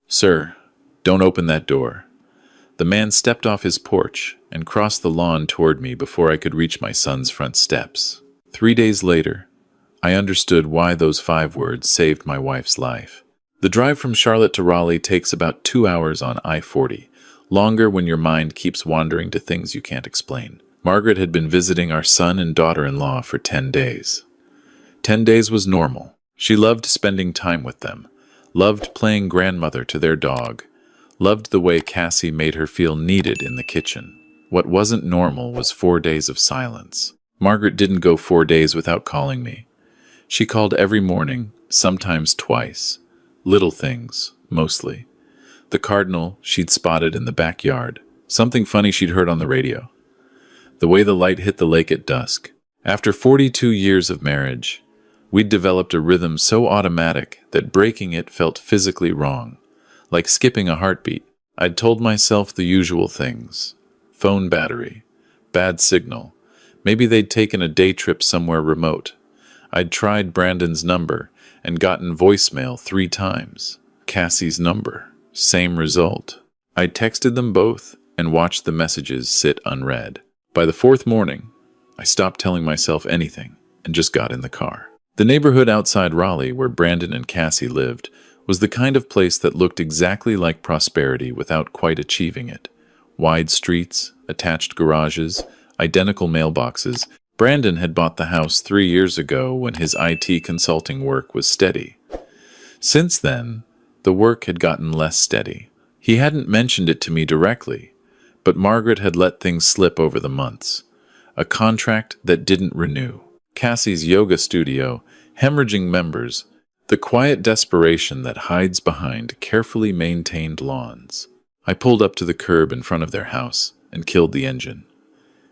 "Sir, don't open that door." The man stepped off his porch and crossed the lawn toward me before I could reach my son's front steps. 3 days later, I understood why those 5 words saved my wife's life. The drive from Charlotte to Raleigh takes about 2 hours on I-40, longer when your mind keeps wandering to things you can't explain. Margaret had been visiting our son and daughter-in-law for 10 days. 10 days was normal. She loved spending time with them, loved playing grandmother to their dog, loved the way Cassie made her feel needed in the kitchen. What wasn't normal was 4 days of silence. Margaret didn't go 4 days without calling me. She called every morning, sometimes twice. Little things, mostly. The cardinal she'd spotted in the backyard. Something funny she'd heard on the radio. The way the light hit the lake at dusk. After 42 years of marriage, we'd developed a rhythm so automatic that breaking it felt physically wrong, like skipping a heartbeat. I'd told myself the usual things. Phone battery, bad signal, maybe they'd taken a day trip somewhere remote. I'd tried Brandon's number and gotten voicemail 3 times. Cassie's number, same result. I texted them both and watched the messages sit unread. By the 4th morning, I stopped telling myself anything and just got in the car. The neighborhood outside Raleigh, where Brandon and Cassie lived, was the kind of place that looked exactly like prosperity without quite achieving it. Wide streets, attached garages, identical mailboxes. Brandon had bought the house 3 years ago when his IT consulting work was steady. Since then, the work had gotten less steady. He hadn't mentioned it to me directly, but Margaret had let things slip over the months. A contract that didn't renew. Cassie's yoga studio, hemorrhaging members, the quiet desperation that hides behind carefully maintained lawns. I pulled up to the curb in front of their house and killed the engine.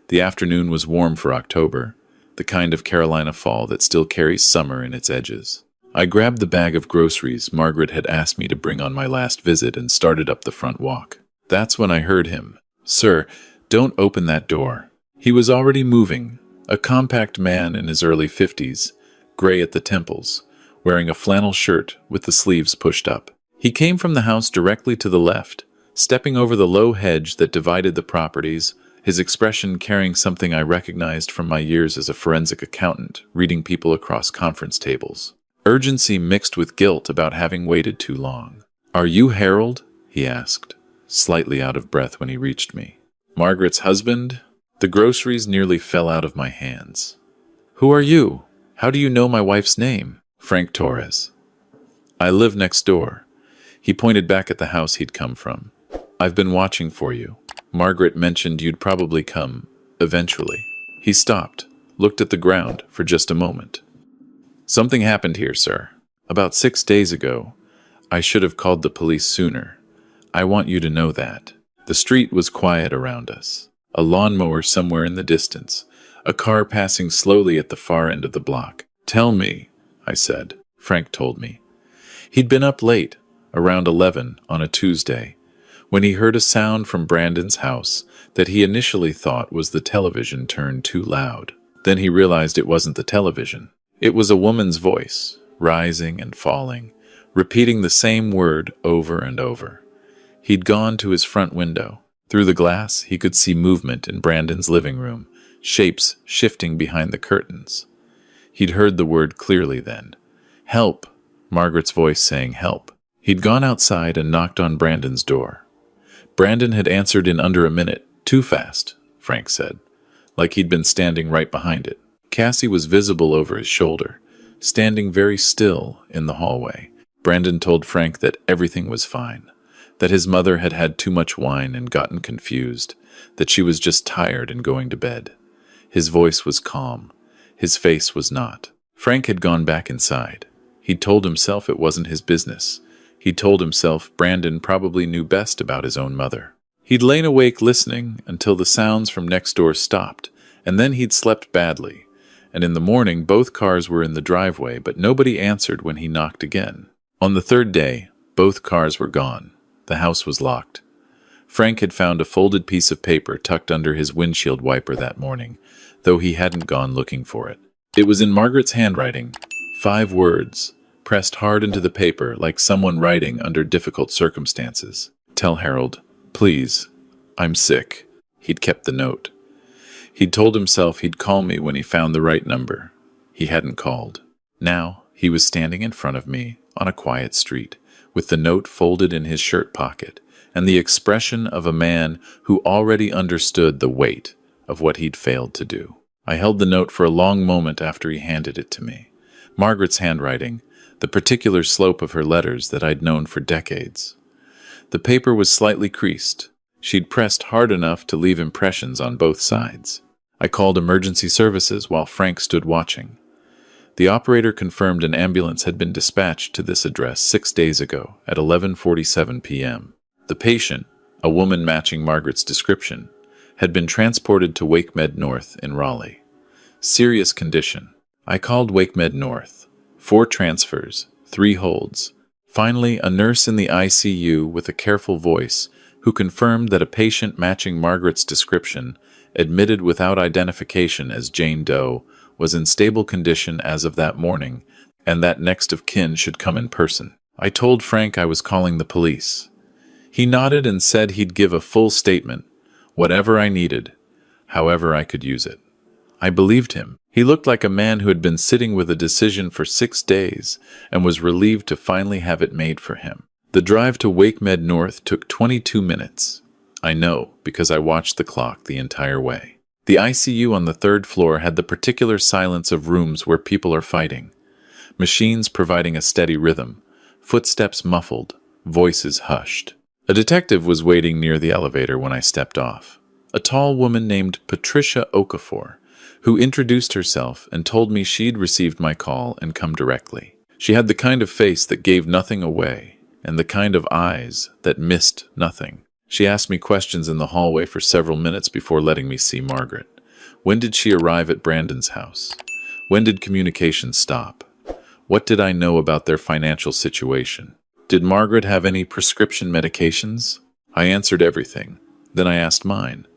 The afternoon was warm for October, the kind of Carolina fall that still carries summer in its edges. I grabbed the bag of groceries Margaret had asked me to bring on my last visit and started up the front walk. That's when I heard him. "Sir, don't open that door." He was already moving, a compact man in his early 50s, gray at the temples, wearing a flannel shirt with the sleeves pushed up. He came from the house directly to the left, stepping over the low hedge that divided the properties, his expression carrying something I recognized from my years as a forensic accountant, reading people across conference tables. Urgency mixed with guilt about having waited too long. "Are you Harold?" he asked, slightly out of breath when he reached me. "Margaret's husband?" The groceries nearly fell out of my hands. "Who are you? How do you know my wife's name?" "Frank Torres. I live next door." He pointed back at the house he'd come from. "I've been watching for you. Margaret mentioned you'd probably come, eventually." He stopped, looked at the ground for just a moment. "Something happened here, sir. About 6 days ago. I should have called the police sooner. I want you to know that." The street was quiet around us. A lawnmower somewhere in the distance. A car passing slowly at the far end of the block. "Tell me," I said. Frank told me. He'd been up late, around 11 on a Tuesday, when he heard a sound from Brandon's house that he initially thought was the television turned too loud. Then he realized it wasn't the television. It was a woman's voice, rising and falling, repeating the same word over and over. He'd gone to his front window. Through the glass, he could see movement in Brandon's living room, shapes shifting behind the curtains. He'd heard the word clearly then. "Help!" Margaret's voice saying help. He'd gone outside and knocked on Brandon's door. Brandon had answered in under a minute. "Too fast," Frank said, like he'd been standing right behind it. Cassie was visible over his shoulder, standing very still in the hallway. Brandon told Frank that everything was fine, that his mother had had too much wine and gotten confused, that she was just tired and going to bed. His voice was calm. His face was not. Frank had gone back inside. He'd told himself it wasn't his business. He'd told himself Brandon probably knew best about his own mother. He'd lain awake listening until the sounds from next door stopped, and then he'd slept badly. And in the morning, both cars were in the driveway, but nobody answered when he knocked again. On the 3rd day, both cars were gone. The house was locked. Frank had found a folded piece of paper tucked under his windshield wiper that morning, though he hadn't gone looking for it. It was in Margaret's handwriting. 5 words, pressed hard into the paper like someone writing under difficult circumstances. "Tell Harold, please. I'm sick." He'd kept the note. He'd told himself he'd call me when he found the right number. He hadn't called. Now, he was standing in front of me on a quiet street, with the note folded in his shirt pocket, and the expression of a man who already understood the weight of what he'd failed to do. I held the note for a long moment after he handed it to me. Margaret's handwriting, the particular slope of her letters that I'd known for decades. The paper was slightly creased. She'd pressed hard enough to leave impressions on both sides. I called emergency services while Frank stood watching. The operator confirmed an ambulance had been dispatched to this address 6 days ago at 11:47 p.m. The patient, a woman matching Margaret's description, had been transported to WakeMed North in Raleigh. Serious condition. I called WakeMed North. 4 transfers, 3 holds. Finally, a nurse in the ICU with a careful voice who confirmed that a patient matching Margaret's description, admitted without identification as Jane Doe, was in stable condition as of that morning, and that next of kin should come in person. I told Frank I was calling the police. He nodded and said he'd give a full statement, whatever I needed, however I could use it. I believed him. He looked like a man who had been sitting with a decision for 6 days and was relieved to finally have it made for him. The drive to WakeMed North took 22 minutes. I know, because I watched the clock the entire way. The ICU on the 3rd floor had the particular silence of rooms where people are fighting. Machines providing a steady rhythm, footsteps muffled, voices hushed. A detective was waiting near the elevator when I stepped off. A tall woman named Patricia Okafor, who introduced herself and told me she'd received my call and come directly. She had the kind of face that gave nothing away, and the kind of eyes that missed nothing. She asked me questions in the hallway for several minutes before letting me see Margaret. When did she arrive at Brandon's house? When did communication stop? What did I know about their financial situation? Did Margaret have any prescription medications? I answered everything. Then I asked mine.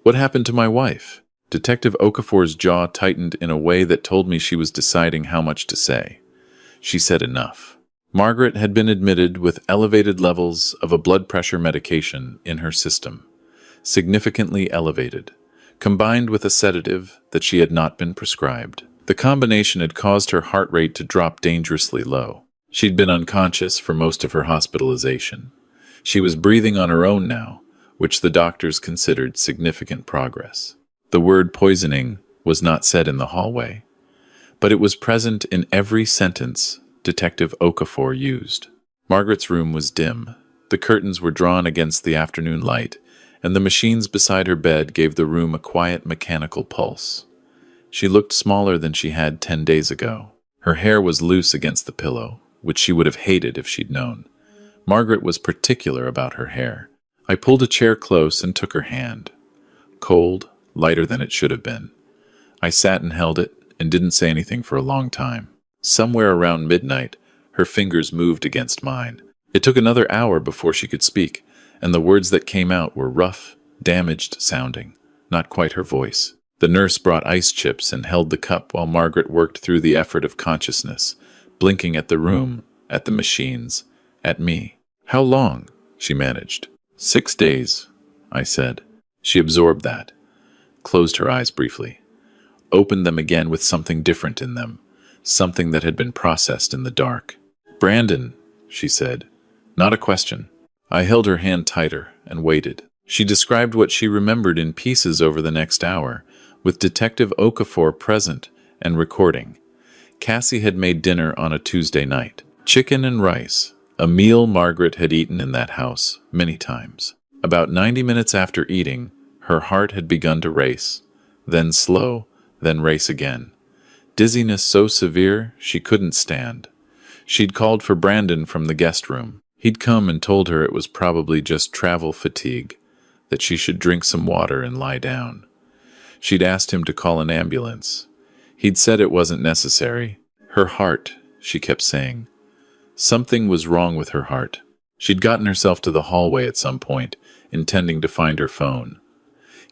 What happened to my wife? Detective Okafor's jaw tightened in a way that told me she was deciding how much to say. She said enough. Margaret had been admitted with elevated levels of a blood pressure medication in her system, significantly elevated, combined with a sedative that she had not been prescribed. The combination had caused her heart rate to drop dangerously low. She'd been unconscious for most of her hospitalization. She was breathing on her own now, which the doctors considered significant progress. The word poisoning was not said in the hallway, but it was present in every sentence Detective Okafor used. Margaret's room was dim. The curtains were drawn against the afternoon light, and the machines beside her bed gave the room a quiet mechanical pulse. She looked smaller than she had 10 days ago. Her hair was loose against the pillow, which she would have hated if she'd known. Margaret was particular about her hair. I pulled a chair close and took her hand. Cold, lighter than it should have been. I sat and held it and didn't say anything for a long time. Somewhere around midnight, her fingers moved against mine. It took another hour before she could speak, and the words that came out were rough, damaged sounding, not quite her voice. The nurse brought ice chips and held the cup while Margaret worked through the effort of consciousness, blinking at the room, at the machines, at me. How long? She managed. 6 days, I said. She absorbed that, closed her eyes briefly, opened them again with something different in them. Something that had been processed in the dark. "Brandon," she said. Not a question. I held her hand tighter and waited. She described what she remembered in pieces over the next hour, with Detective Okafor present and recording. Cassie had made dinner on a Tuesday night. Chicken and rice, a meal Margaret had eaten in that house many times. About 90 minutes after eating, her heart had begun to race, then slow, then race again. Dizziness so severe she couldn't stand. She'd called for Brandon from the guest room. He'd come and told her it was probably just travel fatigue, that she should drink some water and lie down. She'd asked him to call an ambulance. He'd said it wasn't necessary. Her heart, she kept saying. Something was wrong with her heart. She'd gotten herself to the hallway at some point, intending to find her phone.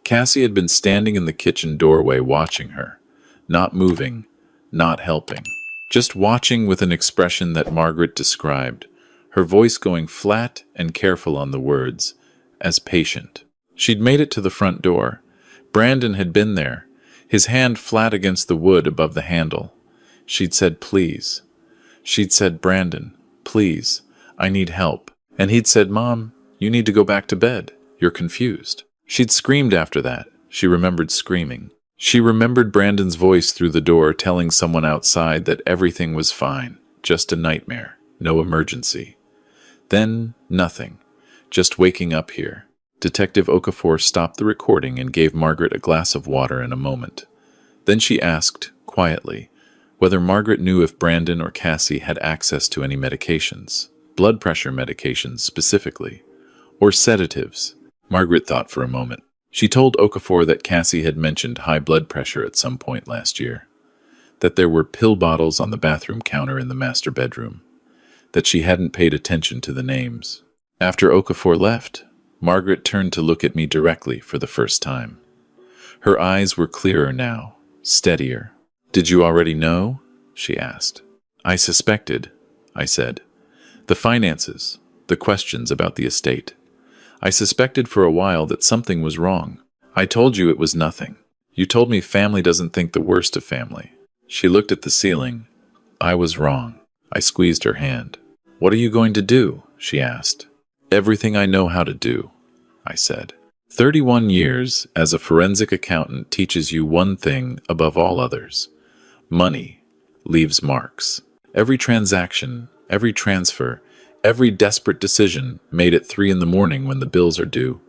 Cassie had been standing in the kitchen doorway watching her, not moving, not helping. just watching with an expression that Margaret described, her voice going flat and careful on the words, as patient. She'd made it to the front door. Brandon had been there, his hand flat against the wood above the handle. She'd said, "Please." She'd said, "Brandon, please, I need help." And he'd said, "Mom, you need to go back to bed. You're confused." She'd screamed after that. She remembered screaming. She remembered Brandon's voice through the door telling someone outside that everything was fine, just a nightmare, no emergency. Then, nothing, just waking up here. Detective Okafor stopped the recording and gave Margaret a glass of water in a moment. Then she asked, quietly, whether Margaret knew if Brandon or Cassie had access to any medications, blood pressure medications specifically, or sedatives. Margaret thought for a moment. She told Okafor that Cassie had mentioned high blood pressure at some point last year, that there were pill bottles on the bathroom counter in the master bedroom, that she hadn't paid attention to the names. After Okafor left, Margaret turned to look at me directly for the first time. Her eyes were clearer now, steadier. "Did you already know?" she asked. "I suspected," I said. "The finances, the questions about the estate. I suspected for a while that something was wrong. I told you it was nothing. You told me family doesn't think the worst of family." She looked at the ceiling. "I was wrong." I squeezed her hand. "What are you going to do?" she asked. "Everything I know how to do," I said. 31 years as a forensic accountant teaches you one thing above all others. Money leaves marks. Every transaction, every transfer, every desperate decision made at 3 in the morning when the bills are due,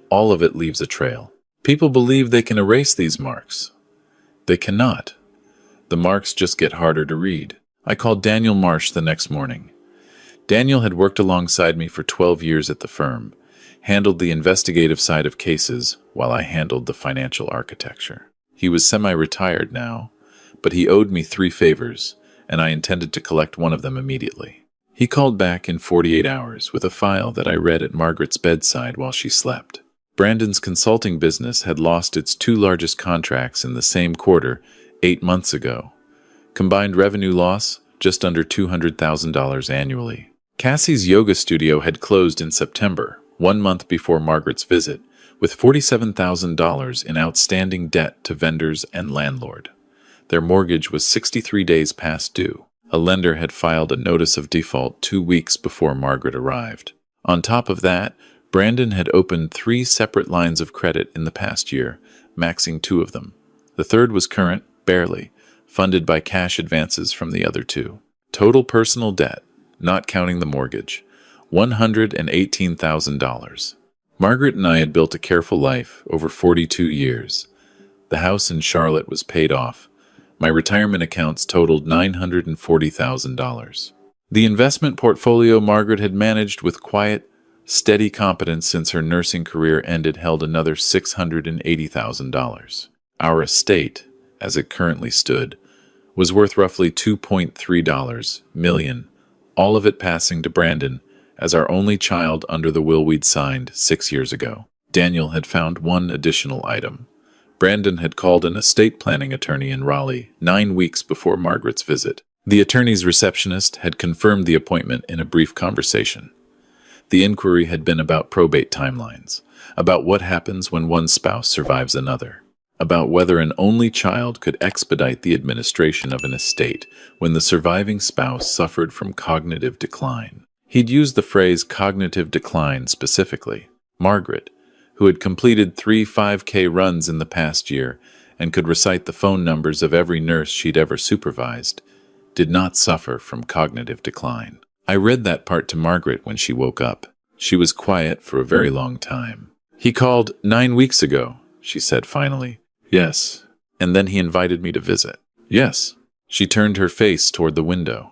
all of it leaves a trail. People believe they can erase these marks. They cannot. The marks just get harder to read. I called Daniel Marsh the next morning. Daniel had worked alongside me for 12 years at the firm, handled the investigative side of cases while I handled the financial architecture. He was semi-retired now, but he owed me 3 favors, and I intended to collect one of them immediately. He called back in 48 hours with a file that I read at Margaret's bedside while she slept. Brandon's consulting business had lost its 2 largest contracts in the same quarter 8 months ago. Combined revenue loss, just under $200,000 annually. Cassie's yoga studio had closed in September, 1 month before Margaret's visit, with $47,000 in outstanding debt to vendors and landlord. Their mortgage was 63 days past due. A lender had filed a notice of default 2 weeks before Margaret arrived. On top of that, Brandon had opened 3 separate lines of credit in the past year, maxing 2 of them. The third was current, barely, funded by cash advances from the other 2. Total personal debt, not counting the mortgage, $118,000. Margaret and I had built a careful life over 42 years. The house in Charlotte was paid off. My retirement accounts totaled $940,000. The investment portfolio Margaret had managed with quiet, steady competence since her nursing career ended held another $680,000. Our estate, as it currently stood, was worth roughly $2.3 million, all of it passing to Brandon as our only child under the will we'd signed 6 years ago. Daniel had found one additional item. Brandon had called an estate planning attorney in Raleigh 9 weeks before Margaret's visit. The attorney's receptionist had confirmed the appointment in a brief conversation. The inquiry had been about probate timelines, about what happens when one spouse survives another, about whether an only child could expedite the administration of an estate when the surviving spouse suffered from cognitive decline. He'd used the phrase cognitive decline specifically. Margaret, who had completed 3 5K runs in the past year and could recite the phone numbers of every nurse she'd ever supervised, did not suffer from cognitive decline. I read that part to Margaret when she woke up. She was quiet for a very long time. "He called 9 weeks ago," she said finally. "Yes." "And then he invited me to visit." "Yes." She turned her face toward the window.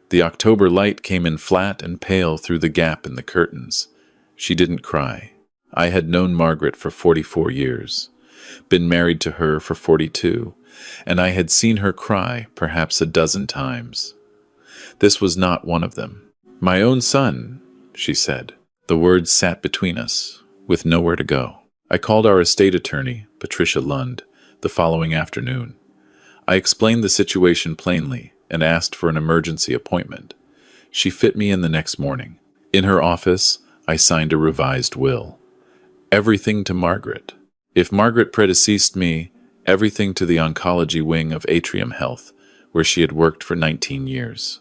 The October light came in flat and pale through the gap in the curtains. She didn't cry. I had known Margaret for 44 years, been married to her for 42, and I had seen her cry perhaps a dozen times. This was not one of them. "My own son," she said. The words sat between us, with nowhere to go. I called our estate attorney, Patricia Lund, the following afternoon. I explained the situation plainly, and asked for an emergency appointment. She fit me in the next morning. In her office, I signed a revised will. Everything to Margaret. If Margaret predeceased me, everything to the oncology wing of Atrium Health, where she had worked for 19 years.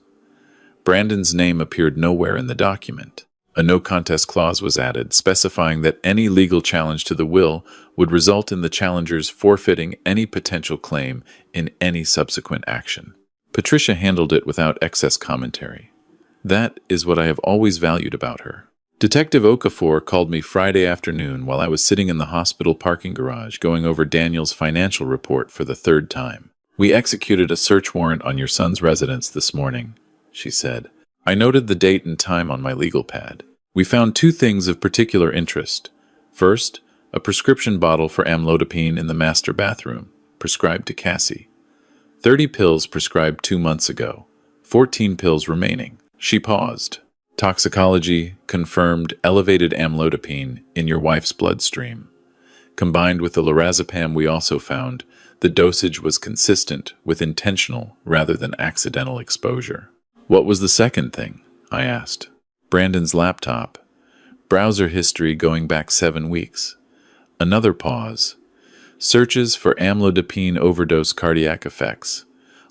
Brandon's name appeared nowhere in the document. A no-contest clause was added, specifying that any legal challenge to the will would result in the challengers forfeiting any potential claim in any subsequent action. Patricia handled it without excess commentary. That is what I have always valued about her. Detective Okafor called me Friday afternoon while I was sitting in the hospital parking garage going over Daniel's financial report for the third time. "We executed a search warrant on your son's residence this morning," she said. I noted the date and time on my legal pad. "We found two things of particular interest. First, a prescription bottle for amlodipine in the master bathroom, prescribed to Cassie. 30 pills prescribed 2 months ago, 14 pills remaining." She paused. "Toxicology confirmed elevated amlodipine in your wife's bloodstream. Combined with the lorazepam we also found, the dosage was consistent with intentional rather than accidental exposure." "What was the second thing?" I asked. "Brandon's laptop. Browser history going back 7 weeks. Another pause. Searches for amlodipine overdose cardiac effects.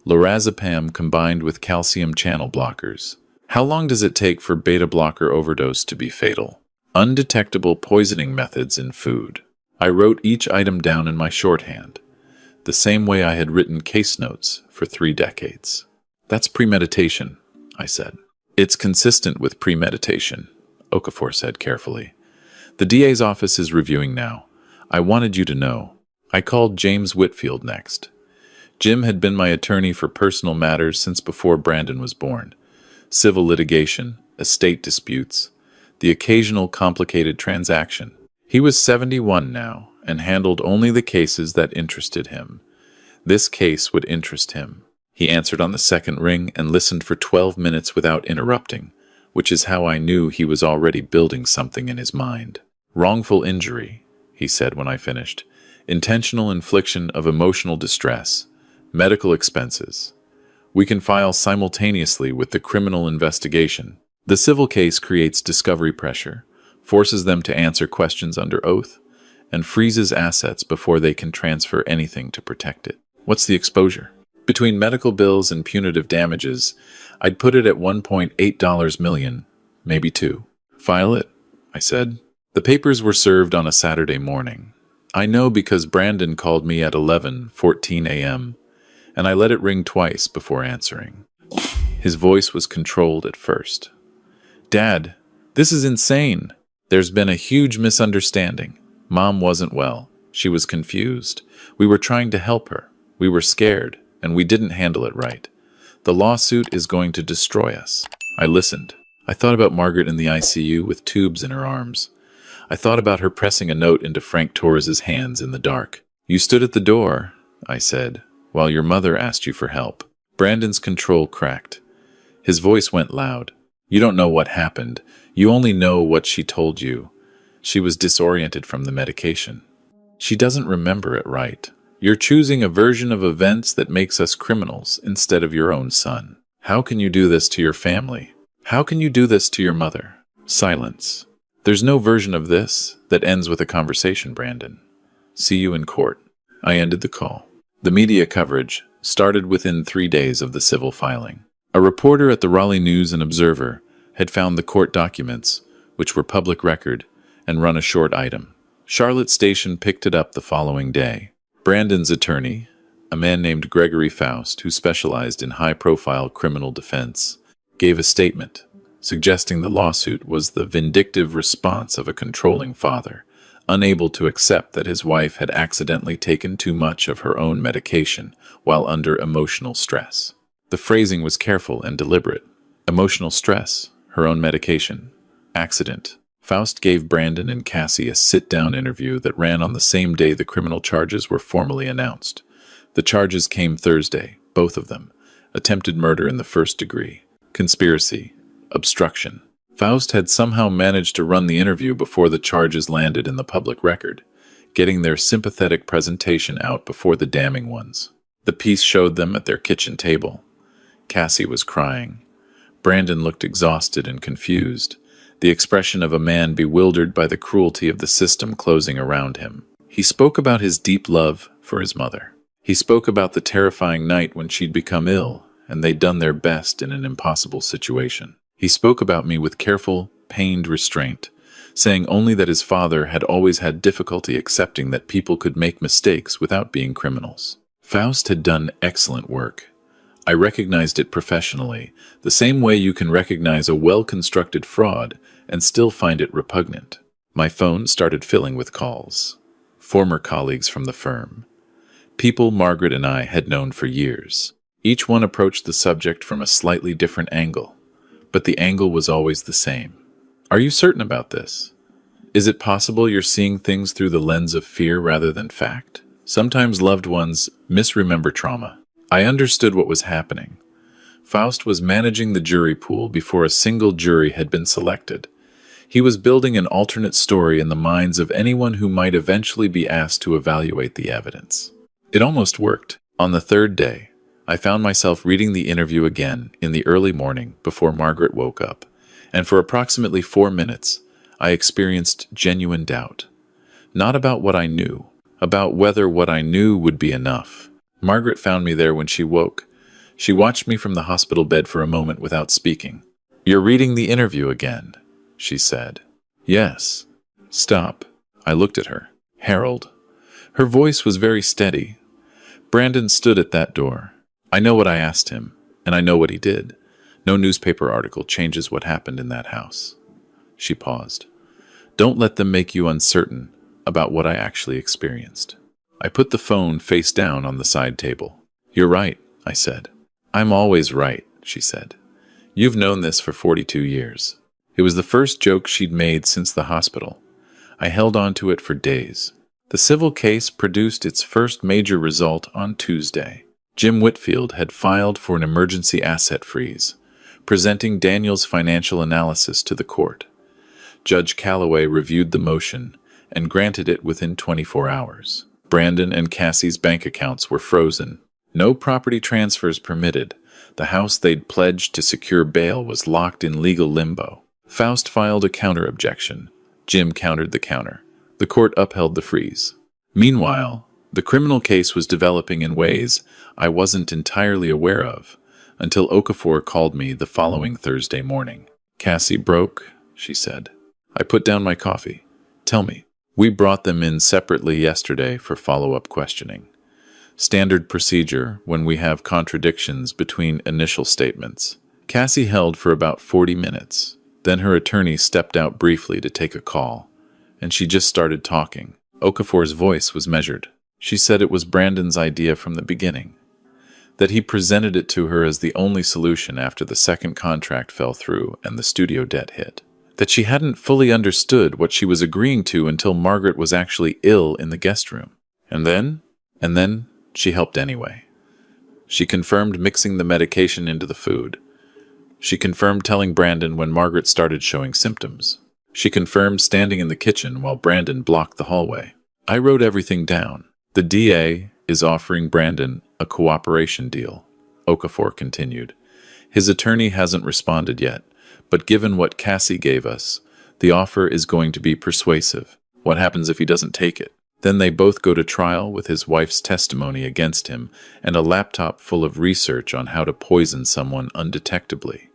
Lorazepam combined with calcium channel blockers. How long does it take for beta blocker overdose to be fatal? Undetectable poisoning methods in food." I wrote each item down in my shorthand, the same way I had written case notes for 3 decades. "That's premeditation," I said. "It's consistent with premeditation," Okafor said carefully. "The DA's office is reviewing now. I wanted you to know." I called James Whitfield next. Jim had been my attorney for personal matters since before Brandon was born. Civil litigation, estate disputes, the occasional complicated transaction. He was 71 now and handled only the cases that interested him. This case would interest him. He answered on the second ring and listened for 12 minutes without interrupting, which is how I knew he was already building something in his mind. "Wrongful injury," he said when I finished. "Intentional infliction of emotional distress. Medical expenses. We can file simultaneously with the criminal investigation. The civil case creates discovery pressure, forces them to answer questions under oath, and freezes assets before they can transfer anything to protect it." "What's the exposure?" "Between medical bills and punitive damages, I'd put it at $1.8 million, maybe 2. "File it," I said. The papers were served on a Saturday morning. I know because Brandon called me at 11:14 a.m., and I let it ring twice before answering. His voice was controlled at first. "Dad, this is insane. There's been a huge misunderstanding. Mom wasn't well. She was confused. We were trying to help her. We were scared, and we didn't handle it right. The lawsuit is going to destroy us." I listened. I thought about Margaret in the ICU with tubes in her arms. I thought about her pressing a note into Frank Torres's hands in the dark. "You stood at the door," I said, "while your mother asked you for help." Brandon's control cracked. His voice went loud. "You don't know what happened. You only know what she told you. She was disoriented from the medication. She doesn't remember it right. You're choosing a version of events that makes us criminals instead of your own son. How can you do this to your family? How can you do this to your mother?" Silence. "There's no version of this that ends with a conversation, Brandon. See you in court." I ended the call. The media coverage started within 3 days of the civil filing. A reporter at the Raleigh News and Observer had found the court documents, which were public record, and run a short item. Charlotte Station picked it up the following day. Brandon's attorney, a man named Gregory Faust, who specialized in high-profile criminal defense, gave a statement suggesting the lawsuit was the vindictive response of a controlling father, unable to accept that his wife had accidentally taken too much of her own medication while under emotional stress. The phrasing was careful and deliberate. Emotional stress, her own medication, accident. Faust gave Brandon and Cassie a sit-down interview that ran on the same day the criminal charges were formally announced. The charges came Thursday, both of them. Attempted murder in the first degree. Conspiracy. Obstruction. Faust had somehow managed to run the interview before the charges landed in the public record, getting their sympathetic presentation out before the damning ones. The piece showed them at their kitchen table. Cassie was crying. Brandon looked exhausted and confused, the expression of a man bewildered by the cruelty of the system closing around him. He spoke about his deep love for his mother. He spoke about the terrifying night when she'd become ill, and they'd done their best in an impossible situation. He spoke about me with careful, pained restraint, saying only that his father had always had difficulty accepting that people could make mistakes without being criminals. Faust had done excellent work. I recognized it professionally, the same way you can recognize a well-constructed fraud and still find it repugnant. My phone started filling with calls. Former colleagues from the firm. People Margaret and I had known for years. Each one approached the subject from a slightly different angle, but the angle was always the same. Are you certain about this? Is it possible you're seeing things through the lens of fear rather than fact? Sometimes loved ones misremember trauma. I understood what was happening. Faust was managing the jury pool before a single jury had been selected. He was building an alternate story in the minds of anyone who might eventually be asked to evaluate the evidence. It almost worked. On the third day, I found myself reading the interview again in the early morning before Margaret woke up, and for approximately 4 minutes, I experienced genuine doubt. Not about what I knew, about whether what I knew would be enough. Margaret found me there when she woke. She watched me from the hospital bed for a moment without speaking. "You're reading the interview again," she said. "Yes." "Stop." I looked at her. "Harold." Her voice was very steady. Brandon stood at that door. I know what I asked him, and I know what he did. No newspaper article changes what happened in that house. She paused. "Don't let them make you uncertain about what I actually experienced." I put the phone face down on the side table. "You're right," I said. "I'm always right," she said. "You've known this for 42 years. It was the first joke she'd made since the hospital. I held on to it for days. The civil case produced its first major result on Tuesday. Jim Whitfield had filed for an emergency asset freeze, presenting Daniel's financial analysis to the court. Judge Calloway reviewed the motion and granted it within 24 hours. Brandon and Cassie's bank accounts were frozen. No property transfers permitted. The house they'd pledged to secure bail was locked in legal limbo. Faust filed a counter-objection. Jim countered the counter. The court upheld the freeze. Meanwhile, the criminal case was developing in ways I wasn't entirely aware of until Okafor called me the following Thursday morning. "Cassie broke," she said. I put down my coffee. "Tell me." "We brought them in separately yesterday for follow-up questioning. Standard procedure when we have contradictions between initial statements." Cassie held for about 40 minutes. Then her attorney stepped out briefly to take a call, and she just started talking. Okafor's voice was measured. She said it was Brandon's idea from the beginning, that he presented it to her as the only solution after the second contract fell through and the studio debt hit. That she hadn't fully understood what she was agreeing to until Margaret was actually ill in the guest room. And then, she helped anyway. She confirmed mixing the medication into the food. She confirmed telling Brandon when Margaret started showing symptoms. She confirmed standing in the kitchen while Brandon blocked the hallway. I wrote everything down. "The DA is offering Brandon a cooperation deal," Okafor continued. "His attorney hasn't responded yet, but given what Cassie gave us, the offer is going to be persuasive. What happens if he doesn't take it? Then they both go to trial with his wife's testimony against him and a laptop full of research on how to poison someone undetectably.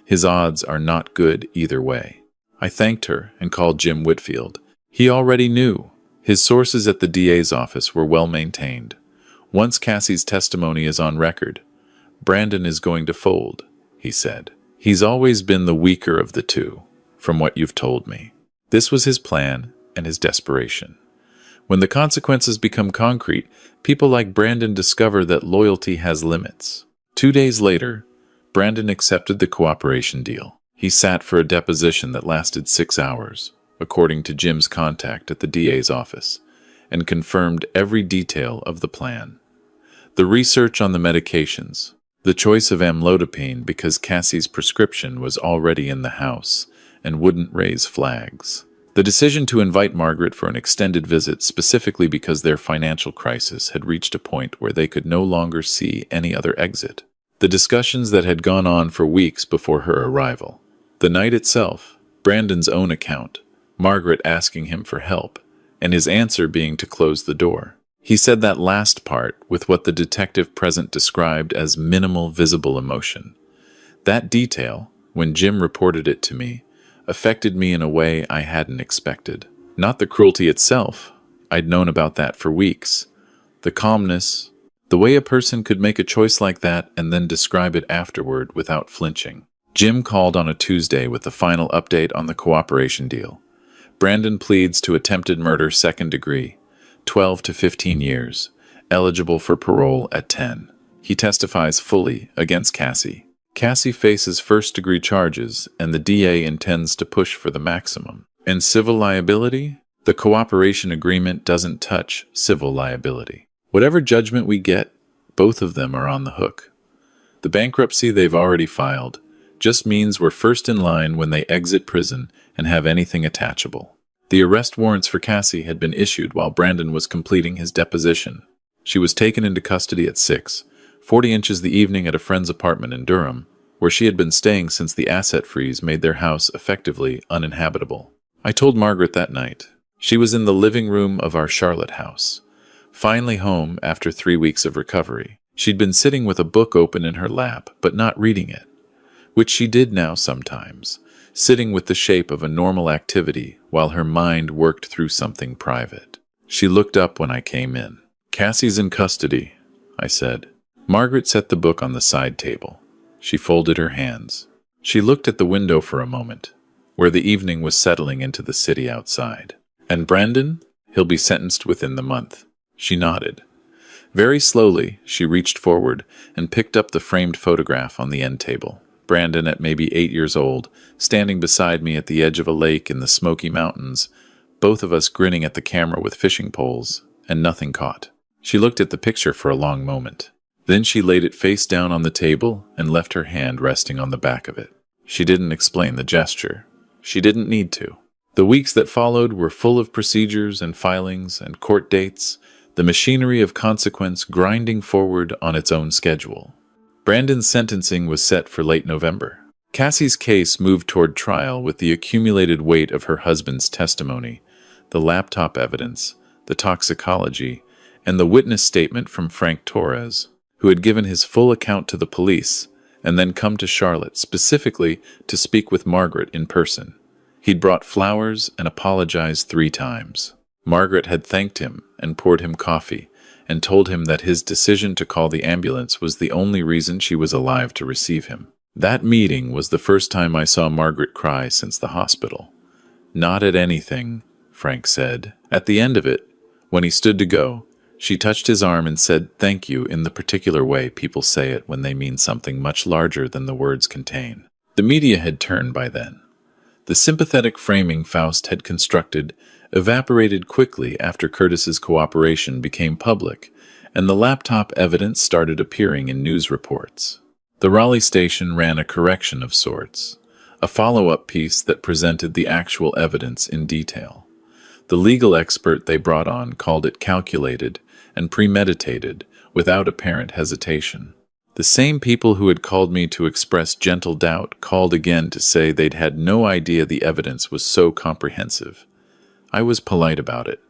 His odds are not good either way." I thanked her and called Jim Whitfield. He already knew. His sources at the DA's office were well maintained. "Once Cassie's testimony is on record, Brandon is going to fold," he said. "He's always been the weaker of the two, from what you've told me." This was his plan and his desperation. When the consequences become concrete, people like Brandon discover that loyalty has limits. 2 days later, Brandon accepted the cooperation deal. He sat for a deposition that lasted 6 hours, according to Jim's contact at the DA's office, and confirmed every detail of the plan. The research on the medications, the choice of amlodipine because Cassie's prescription was already in the house and wouldn't raise flags. The decision to invite Margaret for an extended visit specifically because their financial crisis had reached a point where they could no longer see any other exit. The discussions that had gone on for weeks before her arrival. The night itself, Brandon's own account, Margaret asking him for help, and his answer being to close the door. He said that last part with what the detective present described as minimal visible emotion. That detail, when Jim reported it to me, affected me in a way I hadn't expected. Not the cruelty itself. I'd known about that for weeks. The calmness, the way a person could make a choice like that and then describe it afterward without flinching. Jim called on a Tuesday with the final update on the cooperation deal. Brandon pleads to attempted murder second degree, 12 to 15 years, eligible for parole at 10. He testifies fully against Cassie. Cassie faces first-degree charges, and the DA intends to push for the maximum. And civil liability? The cooperation agreement doesn't touch civil liability. Whatever judgment we get, both of them are on the hook. The bankruptcy they've already filed just means we're first in line when they exit prison and have anything attachable. The arrest warrants for Cassie had been issued while Brandon was completing his deposition. She was taken into custody at 6:40 inches the evening at a friend's apartment in Durham, where she had been staying since the asset freeze made their house effectively uninhabitable. I told Margaret that night. She was in the living room of our Charlotte house, finally home after 3 weeks of recovery. She'd been sitting with a book open in her lap, but not reading it, which she did now sometimes, sitting with the shape of a normal activity while her mind worked through something private. She looked up when I came in. "Cassie's in custody," I said. Margaret set the book on the side table. She folded her hands. She looked at the window for a moment, where the evening was settling into the city outside. "And Brandon? He'll be sentenced within the month." She nodded. Very slowly, she reached forward and picked up the framed photograph on the end table. Brandon, at maybe 8 years old, standing beside me at the edge of a lake in the Smoky Mountains, both of us grinning at the camera with fishing poles, and nothing caught. She looked at the picture for a long moment. Then she laid it face down on the table and left her hand resting on the back of it. She didn't explain the gesture. She didn't need to. The weeks that followed were full of procedures and filings and court dates, the machinery of consequence grinding forward on its own schedule. Brandon's sentencing was set for late November. Cassie's case moved toward trial with the accumulated weight of her husband's testimony, the laptop evidence, the toxicology, and the witness statement from Frank Torres, who had given his full account to the police and then come to Charlotte specifically to speak with Margaret in person. He'd brought flowers and apologized 3 times. Margaret had thanked him and poured him coffee and told him that his decision to call the ambulance was the only reason she was alive to receive him. That meeting was the first time I saw Margaret cry since the hospital. "Not at anything," Frank said. At the end of it, when he stood to go, she touched his arm and said thank you in the particular way people say it when they mean something much larger than the words contain. The media had turned by then. The sympathetic framing Faust had constructed evaporated quickly after Curtis's cooperation became public, and the laptop evidence started appearing in news reports. The Raleigh station ran a correction of sorts, a follow-up piece that presented the actual evidence in detail. The legal expert they brought on called it calculated and premeditated, without apparent hesitation. The same people who had called me to express gentle doubt called again to say they'd had no idea the evidence was so comprehensive. I was polite about it.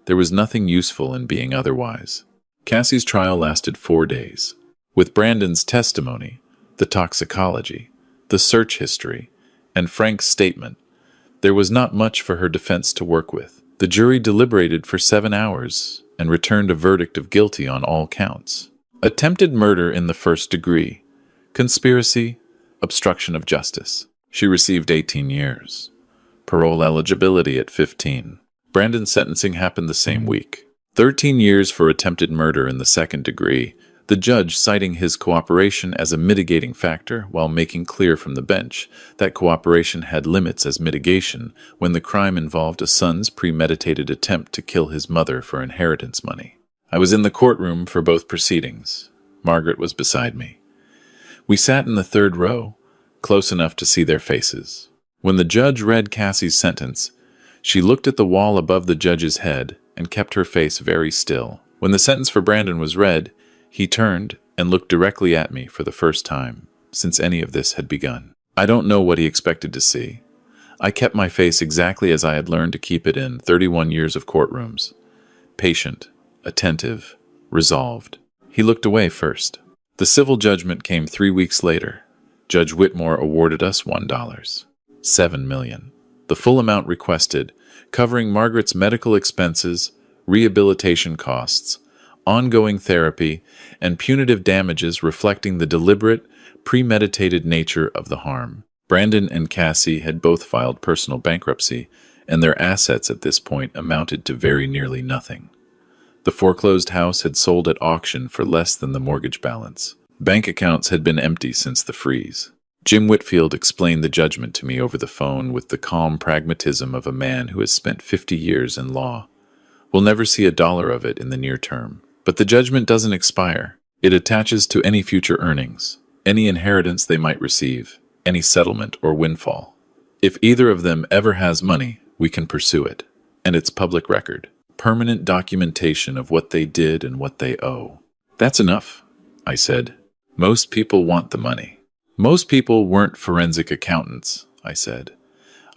There was nothing useful in being otherwise. Cassie's trial lasted 4 days. With Brandon's testimony, the toxicology, the search history, and Frank's statement, there was not much for her defense to work with. The jury deliberated for 7 hours and returned a verdict of guilty on all counts. Attempted murder in the first degree, conspiracy, obstruction of justice. She received 18 years. Parole eligibility at 15. Brandon's sentencing happened the same week. 13 years for attempted murder in the second degree, the judge citing his cooperation as a mitigating factor while making clear from the bench that cooperation had limits as mitigation when the crime involved a son's premeditated attempt to kill his mother for inheritance money. I was in the courtroom for both proceedings. Margaret was beside me. We sat in the 3rd row, close enough to see their faces. When the judge read Cassie's sentence, she looked at the wall above the judge's head and kept her face very still. When the sentence for Brandon was read, he turned and looked directly at me for the first time since any of this had begun. I don't know what he expected to see. I kept my face exactly as I had learned to keep it in 31 years of courtrooms. Patient, attentive, resolved. He looked away first. The civil judgment came 3 weeks later. Judge Whitmore awarded us $1. $7 million. The full amount requested, covering Margaret's medical expenses, rehabilitation costs, ongoing therapy, and punitive damages reflecting the deliberate, premeditated nature of the harm. Brandon and Cassie had both filed personal bankruptcy, and their assets at this point amounted to very nearly nothing. The foreclosed house had sold at auction for less than the mortgage balance. Bank accounts had been empty since the freeze. Jim Whitfield explained the judgment to me over the phone with the calm pragmatism of a man who has spent 50 years in law. We'll never see a dollar of it in the near term. But the judgment doesn't expire. It attaches to any future earnings, any inheritance they might receive, any settlement or windfall. If either of them ever has money, we can pursue it. And it's public record. Permanent documentation of what they did and what they owe. That's enough, I said. Most people want the money. Most people weren't forensic accountants, I said.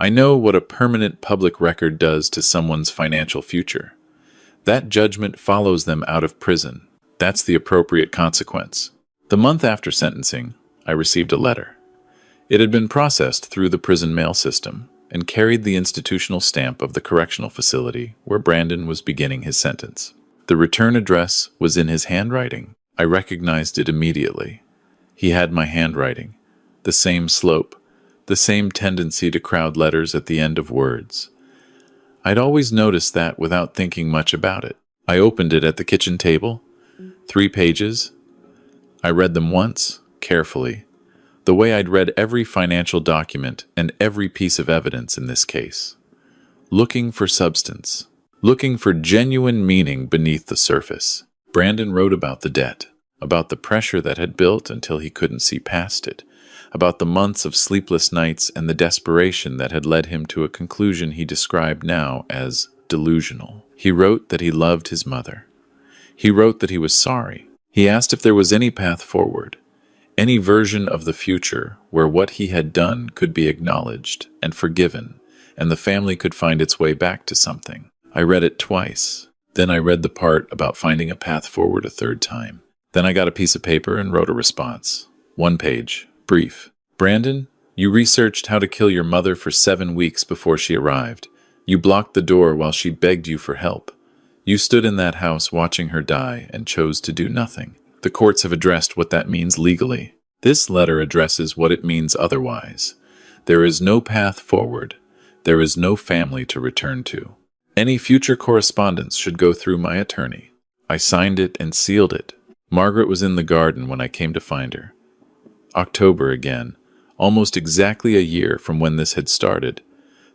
I know what a permanent public record does to someone's financial future. That judgment follows them out of prison. That's the appropriate consequence. The month after sentencing, I received a letter. It had been processed through the prison mail system and carried the institutional stamp of the correctional facility where Brandon was beginning his sentence. The return address was in his handwriting. I recognized it immediately. He had my handwriting, the same slope, the same tendency to crowd letters at the end of words. I'd always noticed that without thinking much about it. I opened it at the kitchen table. 3 pages. I read them once, carefully, the way I'd read every financial document and every piece of evidence in this case. Looking for substance. Looking for genuine meaning beneath the surface. Brandon wrote about the debt, about the pressure that had built until he couldn't see past it, about the months of sleepless nights and the desperation that had led him to a conclusion he described now as delusional. He wrote that he loved his mother. He wrote that he was sorry. He asked if there was any path forward, any version of the future where what he had done could be acknowledged and forgiven, and the family could find its way back to something. I read it twice. Then I read the part about finding a path forward a 3rd time. Then I got a piece of paper and wrote a response. 1 page. Brief. Brandon, you researched how to kill your mother for 7 weeks before she arrived. You blocked the door while she begged you for help. You stood in that house watching her die and chose to do nothing. The courts have addressed what that means legally. This letter addresses what it means otherwise. There is no path forward. There is no family to return to. Any future correspondence should go through my attorney. I signed it and sealed it. Margaret was in the garden when I came to find her. October again, almost exactly a year from when this had started.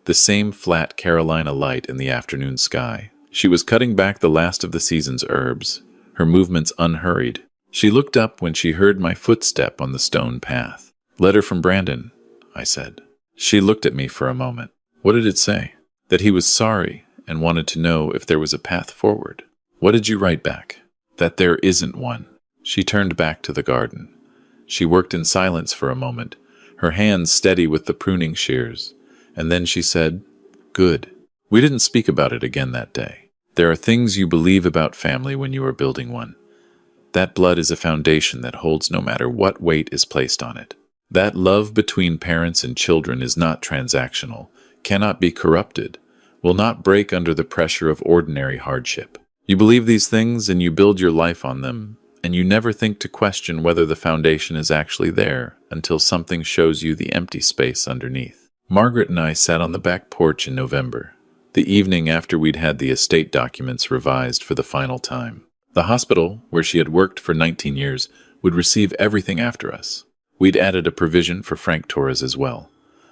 The same flat Carolina light in the afternoon sky. She was cutting back the last of the season's herbs, her movements unhurried. She looked up when she heard my footstep on the stone path. Letter from Brandon, I said. She looked at me for a moment. What did it say? That he was sorry and wanted to know if there was a path forward. What did you write back? That there isn't one. She turned back to the garden. She worked in silence for a moment, her hands steady with the pruning shears, and then she said, "Good." We didn't speak about it again that day. There are things you believe about family when you are building one. That blood is a foundation that holds no matter what weight is placed on it. That love between parents and children is not transactional, cannot be corrupted, will not break under the pressure of ordinary hardship. You believe these things and you build your life on them, and you never think to question whether the foundation is actually there until something shows you the empty space underneath. Margaret and I sat on the back porch in November, the evening after we'd had the estate documents revised for the final time. The hospital, where she had worked for 19 years, would receive everything after us. We'd added a provision for Frank Torres as well.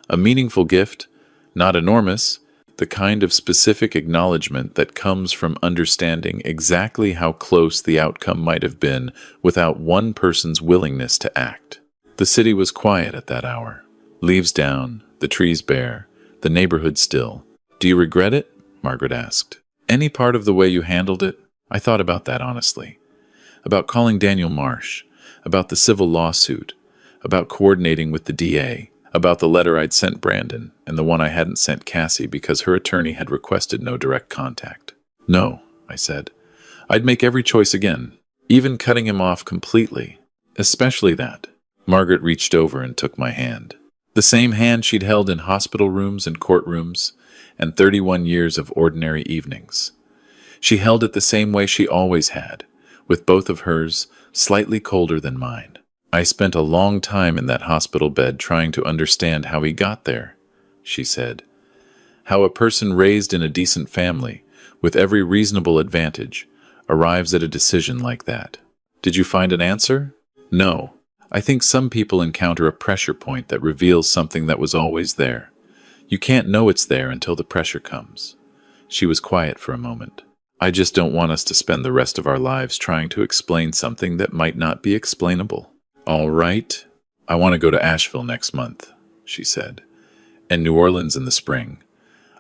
A meaningful gift, not enormous, the kind of specific acknowledgement that comes from understanding exactly how close the outcome might have been without one person's willingness to act. The city was quiet at that hour. Leaves down, the trees bare, the neighborhood still. "Do you regret it?" Margaret asked. "Any part of the way you handled it?" I thought about that honestly. About calling Daniel Marsh, about the civil lawsuit, about coordinating with the DA, about the letter I'd sent Brandon and the one I hadn't sent Cassie because her attorney had requested no direct contact. No, I said. I'd make every choice again, even cutting him off completely. Especially that. Margaret reached over and took my hand. The same hand she'd held in hospital rooms and courtrooms, and 31 years of ordinary evenings. She held it the same way she always had, with both of hers slightly colder than mine. I spent a long time in that hospital bed trying to understand how he got there, she said. How a person raised in a decent family, with every reasonable advantage, arrives at a decision like that. Did you find an answer? No. I think some people encounter a pressure point that reveals something that was always there. You can't know it's there until the pressure comes. She was quiet for a moment. I just don't want us to spend the rest of our lives trying to explain something that might not be explainable. All right. I want to go to Asheville next month, she said, and New Orleans in the spring.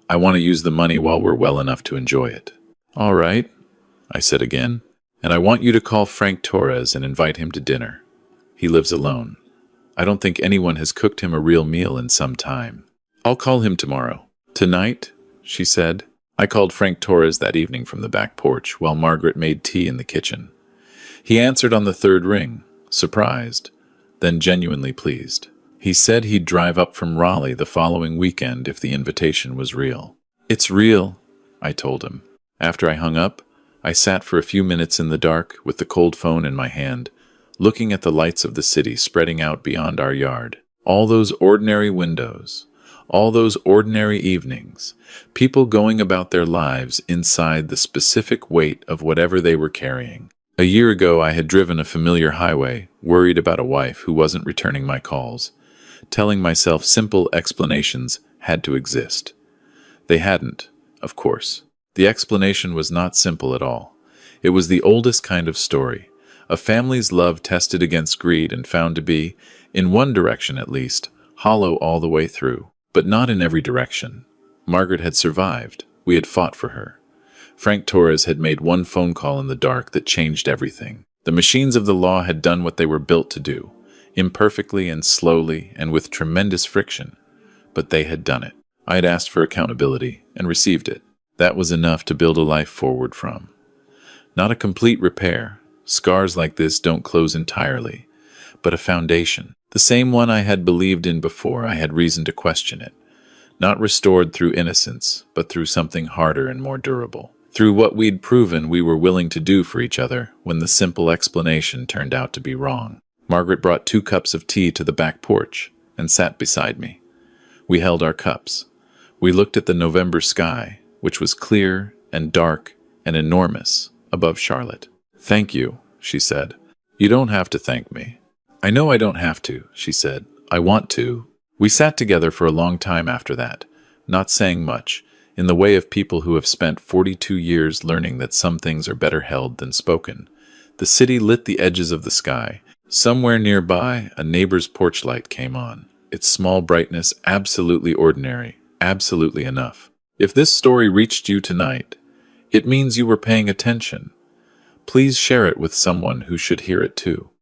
I want to use the money while we're well enough to enjoy it. All right, I said again, and I want you to call Frank Torres and invite him to dinner. He lives alone. I don't think anyone has cooked him a real meal in some time. I'll call him tomorrow. Tonight, she said. I called Frank Torres that evening from the back porch while Margaret made tea in the kitchen. He answered on the third ring, surprised, then genuinely pleased. He said he'd drive up from Raleigh the following weekend if the invitation was real. It's real, I told him. After I hung up, I sat for a few minutes in the dark with the cold phone in my hand, looking at the lights of the city spreading out beyond our yard. All those ordinary windows, all those ordinary evenings, people going about their lives inside the specific weight of whatever they were carrying. A year ago, I had driven a familiar highway, worried about a wife who wasn't returning my calls, telling myself simple explanations had to exist. They hadn't, of course. The explanation was not simple at all. It was the oldest kind of story. A family's love tested against greed and found to be, in one direction at least, hollow all the way through, but not in every direction. Margaret had survived. We had fought for her. Frank Torres had made one phone call in the dark that changed everything. The machines of the law had done what they were built to do, imperfectly and slowly and with tremendous friction, but they had done it. I had asked for accountability and received it. That was enough to build a life forward from. Not a complete repair. Scars like this don't close entirely, but a foundation. The same one I had believed in before I had reason to question it. Not restored through innocence, but through something harder and more durable. Through what we'd proven we were willing to do for each other when the simple explanation turned out to be wrong. Margaret brought 2 cups of tea to the back porch and sat beside me. We held our cups. We looked at the November sky, which was clear and dark and enormous above Charlotte. Thank you, she said. You don't have to thank me. I know I don't have to, she said. I want to. We sat together for a long time after that, not saying much, in the way of people who have spent 42 years learning that some things are better held than spoken. The city lit the edges of the sky. Somewhere nearby, a neighbor's porch light came on, its small brightness absolutely ordinary, absolutely enough. If this story reached you tonight, it means you were paying attention. Please share it with someone who should hear it too.